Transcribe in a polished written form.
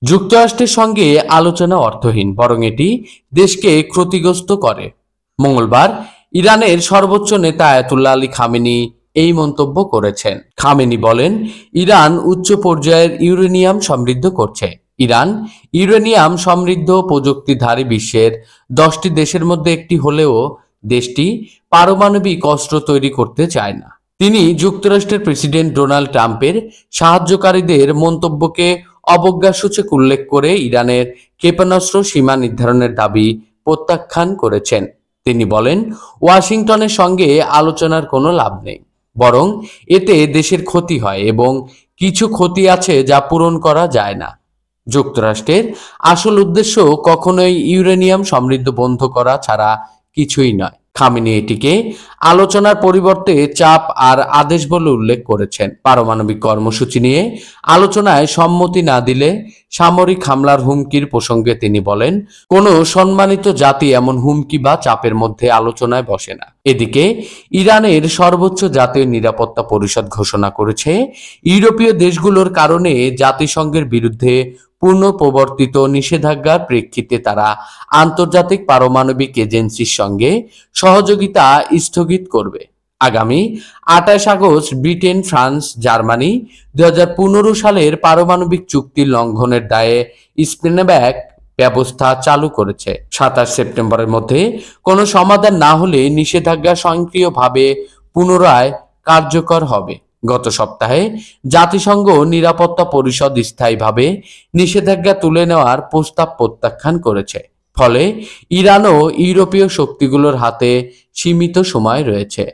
যুক্তরাষ্ট্রের সঙ্গে আলোচনা অর্থহীন, বরং এটি দেশকে ক্ষতিগ্রস্ত করে। মঙ্গলবার ইরানের সর্বোচ্চ নেতা আয়াতুল্লাহ আলী খামেনি এই মন্তব্য করেছেন। খামেনি বলেন, ইরান উচ্চ পর্যায়ের ইউরেনিয়াম সমৃদ্ধ করছে। ইরান ইউরেনিয়াম সমৃদ্ধ প্রযুক্তিধারী বিশ্বের 10টি দেশের মধ্যে একটি হলেও দেশটি পারমাণবিক অস্ত্র তৈরি করতে চায় না। তিনি যুক্তরাষ্ট্রের প্রেসিডেন্ট ডোনাল্ড ট্রাম্পের সাহায্যকারীদের মন্তব্যকে অবজ্ঞাসূচক উল্লেখ করে ইরানের ক্ষেপণাস্ত্র সীমা নির্ধারণের দাবি প্রত্যাখ্যান করেছেন। তিনি বলেন, ওয়াশিংটনের সঙ্গে আলোচনার কোনো লাভ নেই, বরং এতে দেশের ক্ষতি হয় এবং কিছু ক্ষতি আছে যা পূরণ করা যায় না। যুক্তরাষ্ট্রের আসল উদ্দেশ্য কখনোই ইউরেনিয়াম সমৃদ্ধ বন্ধ করা ছাড়া কিছুই নয়। খামেনি এটিকে আলোচনার পরিবর্তে চাপ আর আদেশ বলে উল্লেখ করেছেন। পারমাণবিক কর্মসূচি নিয়ে আলোচনায় সম্মতি না দিলে সামরিক হামলার হুমকির প্রসঙ্গে তিনি বলেন, কোনো সম্মানিত জাতি এমন হুমকি বা চাপের মধ্যে আলোচনায় বসে না। এদিকে ইরানের সর্বোচ্চ জাতীয় নিরাপত্তা পরিষদ ঘোষণা করেছে, ইউরোপীয় দেশগুলোর কারণে জাতিসংঘের বিরুদ্ধে পুনঃপ্রবর্তিত নিষেধাজ্ঞার প্রেক্ষিতে তারা আন্তর্জাতিক পারমাণবিক এজেন্সির সঙ্গে সহযোগিতা স্থগিত করবে। আগামী 28 আগস্ট ব্রিটেন, ফ্রান্স, জার্মানি 2015 সালের পারমাণবিক চুক্তি লঙ্ঘনের দায়ে স্পিনব্যাক ব্যবস্থা চালু করেছে। 27 সেপ্টেম্বরের মধ্যে কোনো সমাধান না হলে নিষেধাজ্ঞা স্বয়ংক্রিয়ভাবে পুনরায় কার্যকর হবে। গত সপ্তাহে জাতিসংঘ নিরাপত্তা পরিষদ স্থায়ীভাবে নিষেধাজ্ঞা তুলে নেওয়ার প্রস্তাব প্রত্যাখ্যান করেছে। ফলে ইরান ও ইউরোপীয় শক্তিগুলোর হাতে সীমিত সময় রয়েছে।